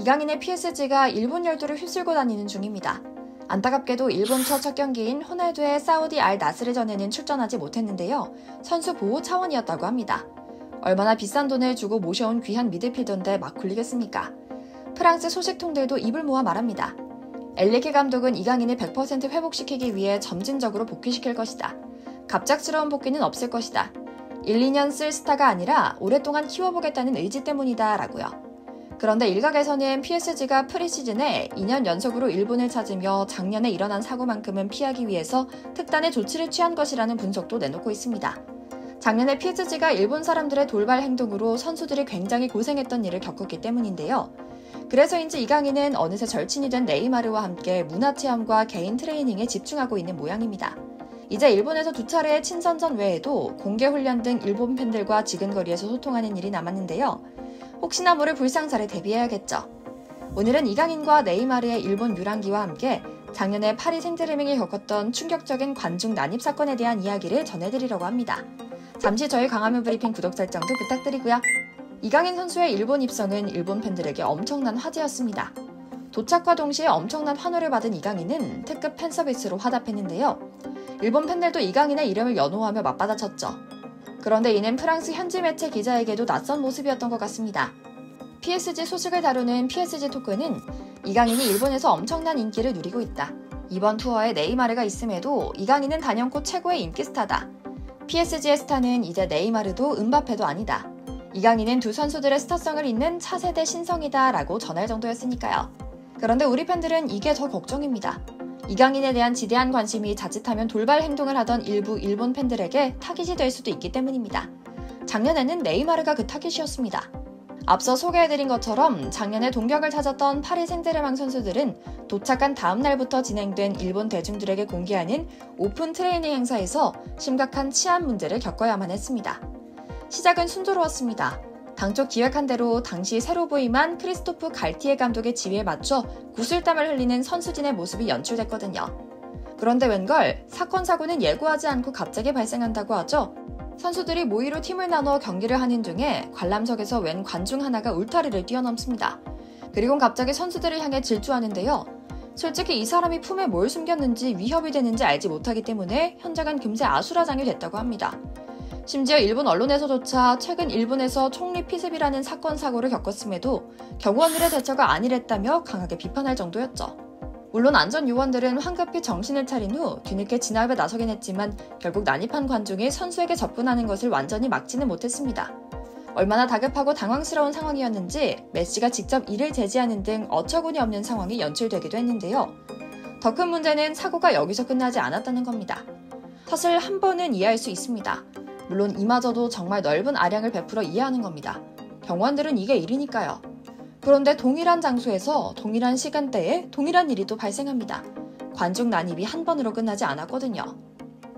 이강인의 PSG가 일본 열도를 휩쓸고 다니는 중입니다. 안타깝게도 일본 첫 경기인 호날두의 사우디 알 나스르전에는 출전하지 못했는데요. 선수 보호 차원이었다고 합니다. 얼마나 비싼 돈을 주고 모셔온 귀한 미드필더인데 막 굴리겠습니까? 프랑스 소식통들도 입을 모아 말합니다. 엘리케 감독은 이강인을 100% 회복시키기 위해 점진적으로 복귀시킬 것이다. 갑작스러운 복귀는 없을 것이다. 1, 2년 쓸 스타가 아니라 오랫동안 키워보겠다는 의지 때문이다 라고요. 그런데 일각에서는 PSG가 프리시즌에 2년 연속으로 일본을 찾으며 작년에 일어난 사고만큼은 피하기 위해서 특단의 조치를 취한 것이라는 분석도 내놓고 있습니다. 작년에 PSG가 일본 사람들의 돌발 행동으로 선수들이 굉장히 고생했던 일을 겪었기 때문인데요. 그래서인지 이강인은 어느새 절친이 된 네이마르와 함께 문화체험과 개인 트레이닝에 집중하고 있는 모양입니다. 이제 일본에서 2차례의 친선전 외에도 공개훈련 등 일본 팬들과 지근거리에서 소통하는 일이 남았는데요. 혹시나 모를 불상사를 대비해야겠죠. 오늘은 이강인과 네이마르의 일본 유랑기와 함께 작년에 파리 생제르맹이 겪었던 충격적인 관중 난입 사건에 대한 이야기를 전해드리려고 합니다. 잠시 저희 강화문 브리핑 구독 설정도 부탁드리고요. 이강인 선수의 일본 입성은 일본 팬들에게 엄청난 화제였습니다. 도착과 동시에 엄청난 환호를 받은 이강인은 특급 팬 서비스로 화답했는데요. 일본 팬들도 이강인의 이름을 연호하며 맞받아쳤죠. 그런데 이는 프랑스 현지 매체 기자에게도 낯선 모습이었던 것 같습니다. PSG 소식을 다루는 PSG 토크는 이강인이 일본에서 엄청난 인기를 누리고 있다. 이번 투어에 네이마르가 있음에도 이강인은 단연코 최고의 인기 스타다. PSG의 스타는 이제 네이마르도 음바페도 아니다. 이강인은 두 선수들의 스타성을 잇는 차세대 신성이다 라고 전할 정도였으니까요. 그런데 우리 팬들은 이게 더 걱정입니다. 이강인에 대한 지대한 관심이 자칫하면 돌발 행동을 하던 일부 일본 팬들에게 타깃이 될 수도 있기 때문입니다. 작년에는 네이마르가 그 타깃이었습니다. 앞서 소개해드린 것처럼 작년에 동경을 찾았던 파리 생제르맹 선수들은 도착한 다음 날부터 진행된 일본 대중들에게 공개하는 오픈 트레이닝 행사에서 심각한 치안 문제를 겪어야만 했습니다. 시작은 순조로웠습니다. 당초 기획한 대로 당시 새로 부임한 크리스토프 갈티에 감독의 지휘에 맞춰 구슬땀을 흘리는 선수진의 모습이 연출됐거든요. 그런데 웬걸 사건 사고는 예고하지 않고 갑자기 발생한다고 하죠. 선수들이 모의로 팀을 나눠 경기를 하는 중에 관람석에서 웬 관중 하나가 울타리를 뛰어넘습니다. 그리고 갑자기 선수들을 향해 질주하는데요. 솔직히 이 사람이 품에 뭘 숨겼는지 위협이 되는지 알지 못하기 때문에 현장은 금세 아수라장이 됐다고 합니다. 심지어 일본 언론에서조차 최근 일본에서 총리 피습이라는 사건 사고를 겪었음에도 경호원들의 대처가 안일했다며 강하게 비판할 정도였죠. 물론 안전요원들은 황급히 정신을 차린 후 뒤늦게 진압에 나서긴 했지만 결국 난입한 관중이 선수에게 접근하는 것을 완전히 막지는 못했습니다. 얼마나 다급하고 당황스러운 상황이었는지 메시가 직접 이를 제지하는 등 어처구니 없는 상황이 연출되기도 했는데요. 더 큰 문제는 사고가 여기서 끝나지 않았다는 겁니다. 탓을 한 번은 이해할 수 있습니다. 물론 이마저도 정말 넓은 아량을 베풀어 이해하는 겁니다. 경호원들은 이게 일이니까요. 그런데 동일한 장소에서 동일한 시간대에 동일한 일이 또 발생합니다. 관중 난입이 한 번으로 끝나지 않았거든요.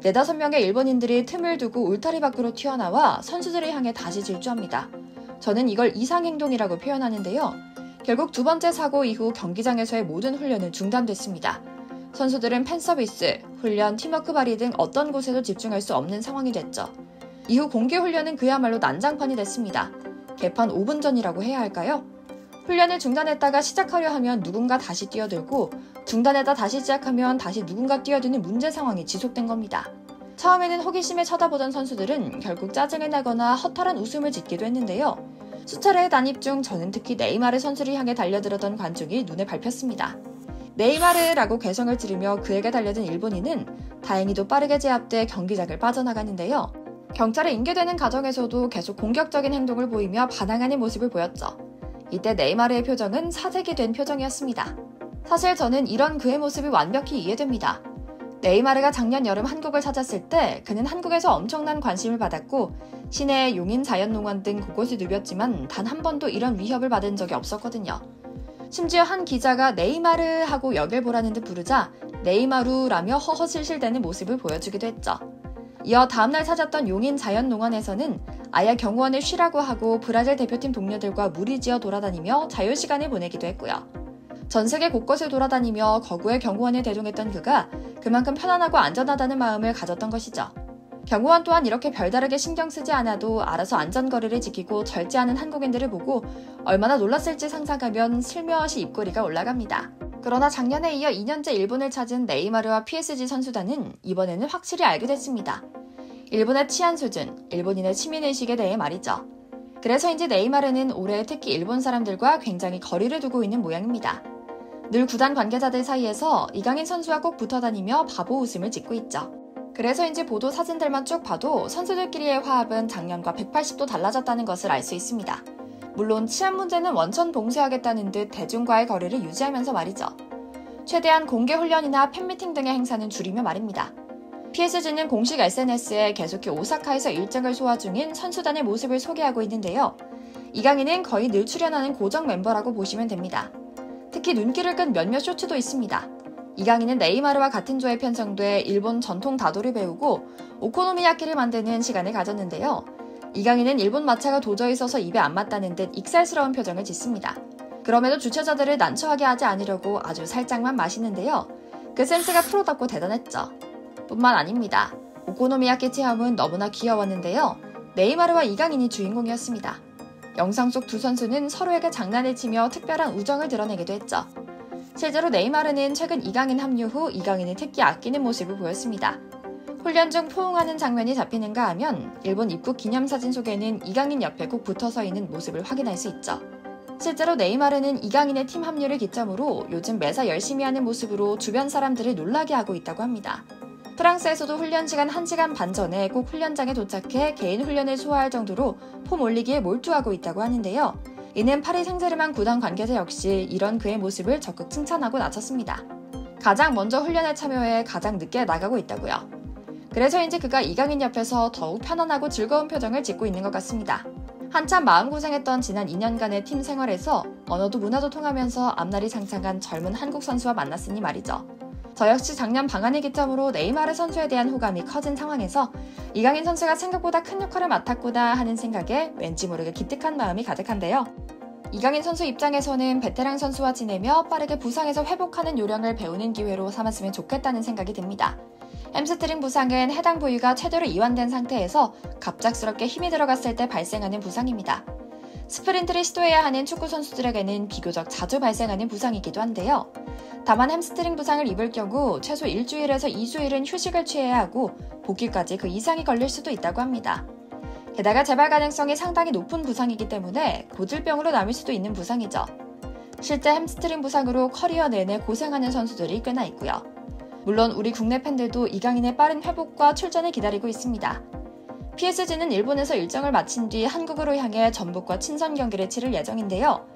4-5명의 일본인들이 틈을 두고 울타리 밖으로 튀어나와 선수들을 향해 다시 질주합니다. 저는 이걸 이상행동이라고 표현하는데요. 결국 두 번째 사고 이후 경기장에서의 모든 훈련은 중단됐습니다. 선수들은 팬서비스, 훈련, 팀워크 발휘 등 어떤 곳에도 집중할 수 없는 상황이 됐죠. 이후 공개훈련은 그야말로 난장판이 됐습니다. 개판 5분 전이라고 해야 할까요? 훈련을 중단했다가 시작하려 하면 누군가 다시 뛰어들고 중단했다 다시 시작하면 다시 누군가 뛰어드는 문제 상황이 지속된 겁니다. 처음에는 호기심에 쳐다보던 선수들은 결국 짜증을 내거나 허탈한 웃음을 짓기도 했는데요. 수차례의 난입 중 저는 특히 네이마르 선수를 향해 달려들었던 관중이 눈에 밟혔습니다. 네이마르라고 괴성을 지르며 그에게 달려든 일본인은 다행히도 빠르게 제압돼 경기장을 빠져나가는데요. 경찰에 인계되는 과정에서도 계속 공격적인 행동을 보이며 반항하는 모습을 보였죠. 이때 네이마르의 표정은 사색이 된 표정이었습니다. 사실 저는 이런 그의 모습이 완벽히 이해됩니다. 네이마르가 작년 여름 한국을 찾았을 때 그는 한국에서 엄청난 관심을 받았고 시내의 용인 자연농원 등 곳곳을 누볐지만 단 한 번도 이런 위협을 받은 적이 없었거든요. 심지어 한 기자가 네이마르 하고 역을 보라는 듯 부르자 네이마루라며 허허실실대는 모습을 보여주기도 했죠. 이어 다음날 찾았던 용인 자연농원에서는 아예 경호원을 쉬라고 하고 브라질 대표팀 동료들과 무리지어 돌아다니며 자유시간을 보내기도 했고요. 전 세계 곳곳을 돌아다니며 거구의 경호원을 대동했던 그가 그만큼 편안하고 안전하다는 마음을 가졌던 것이죠. 경호원 또한 이렇게 별다르게 신경 쓰지 않아도 알아서 안전거리를 지키고 절제하는 한국인들을 보고 얼마나 놀랐을지 상상하면 슬며시 입꼬리가 올라갑니다. 그러나 작년에 이어 2년째 일본을 찾은 네이마르와 PSG 선수단은 이번에는 확실히 알게 됐습니다. 일본의 치안 수준, 일본인의 시민의식에 대해 말이죠. 그래서인지 네이마르는 올해 특히 일본 사람들과 굉장히 거리를 두고 있는 모양입니다. 늘 구단 관계자들 사이에서 이강인 선수와 꼭 붙어다니며 바보 웃음을 짓고 있죠. 그래서인지 보도 사진들만 쭉 봐도 선수들끼리의 화합은 작년과 180도 달라졌다는 것을 알 수 있습니다. 물론 치안 문제는 원천 봉쇄하겠다는 듯 대중과의 거리를 유지하면서 말이죠. 최대한 공개 훈련이나 팬미팅 등의 행사는 줄이며 말입니다. PSG는 공식 SNS에 계속해 오사카에서 일정을 소화 중인 선수단의 모습을 소개하고 있는데요. 이강인은 거의 늘 출연하는 고정 멤버라고 보시면 됩니다. 특히 눈길을 끈 몇몇 쇼츠도 있습니다. 이강인은 네이마르와 같은 조에 편성돼 일본 전통 다도를 배우고 오코노미야키를 만드는 시간을 가졌는데요. 이강인은 일본 마차가 도저히 써서 입에 안 맞다는 듯 익살스러운 표정을 짓습니다. 그럼에도 주최자들을 난처하게 하지 않으려고 아주 살짝만 마시는데요. 그 센스가 프로답고 대단했죠. 뿐만 아닙니다. 오코노미야키 체험은 너무나 귀여웠는데요. 네이마르와 이강인이 주인공이었습니다. 영상 속 두 선수는 서로에게 장난을 치며 특별한 우정을 드러내기도 했죠. 실제로 네이마르는 최근 이강인 합류 후 이강인을 특히 아끼는 모습을 보였습니다. 훈련 중 포옹하는 장면이 잡히는가 하면 일본 입국 기념사진 속에는 이강인 옆에 꼭 붙어서 있는 모습을 확인할 수 있죠. 실제로 네이마르는 이강인의 팀 합류를 기점으로 요즘 매사 열심히 하는 모습으로 주변 사람들을 놀라게 하고 있다고 합니다. 프랑스에서도 훈련 시간 1시간 반 전에 꼭 훈련장에 도착해 개인 훈련을 소화할 정도로 폼 올리기에 몰두하고 있다고 하는데요. 이는 파리 생제르맹 구단 관계자 역시 이런 그의 모습을 적극 칭찬하고 나섰습니다. 가장 먼저 훈련에 참여해 가장 늦게 나가고 있다고요. 그래서인지 그가 이강인 옆에서 더욱 편안하고 즐거운 표정을 짓고 있는 것 같습니다. 한참 마음고생했던 지난 2년간의 팀 생활에서 언어도 문화도 통하면서 앞날이 창창한 젊은 한국 선수와 만났으니 말이죠. 저 역시 작년 방한을 기점으로 네이마르 선수에 대한 호감이 커진 상황에서 이강인 선수가 생각보다 큰 역할을 맡았구나 하는 생각에 왠지 모르게 기특한 마음이 가득한데요. 이강인 선수 입장에서는 베테랑 선수와 지내며 빠르게 부상에서 회복하는 요령을 배우는 기회로 삼았으면 좋겠다는 생각이 듭니다. 햄스트링 부상은 해당 부위가 최대로 이완된 상태에서 갑작스럽게 힘이 들어갔을 때 발생하는 부상입니다. 스프린트를 시도해야 하는 축구 선수들에게는 비교적 자주 발생하는 부상이기도 한데요. 다만 햄스트링 부상을 입을 경우 최소 1주일에서 2주일은 휴식을 취해야 하고 복귀까지 그 이상이 걸릴 수도 있다고 합니다. 게다가 재발 가능성이 상당히 높은 부상이기 때문에 고질병으로 남을 수도 있는 부상이죠. 실제 햄스트링 부상으로 커리어 내내 고생하는 선수들이 꽤나 있고요. 물론 우리 국내 팬들도 이강인의 빠른 회복과 출전을 기다리고 있습니다. PSG는 일본에서 일정을 마친 뒤 한국으로 향해 전북과 친선 경기를 치를 예정인데요.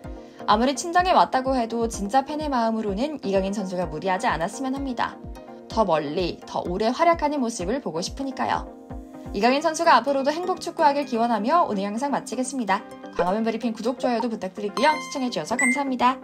아무리 친정에 왔다고 해도 진짜 팬의 마음으로는 이강인 선수가 무리하지 않았으면 합니다. 더 멀리, 더 오래 활약하는 모습을 보고 싶으니까요. 이강인 선수가 앞으로도 행복 축구하길 기원하며 오늘 영상 마치겠습니다. 광화문 브리핑 구독, 좋아요도 부탁드리고요. 시청해주셔서 감사합니다.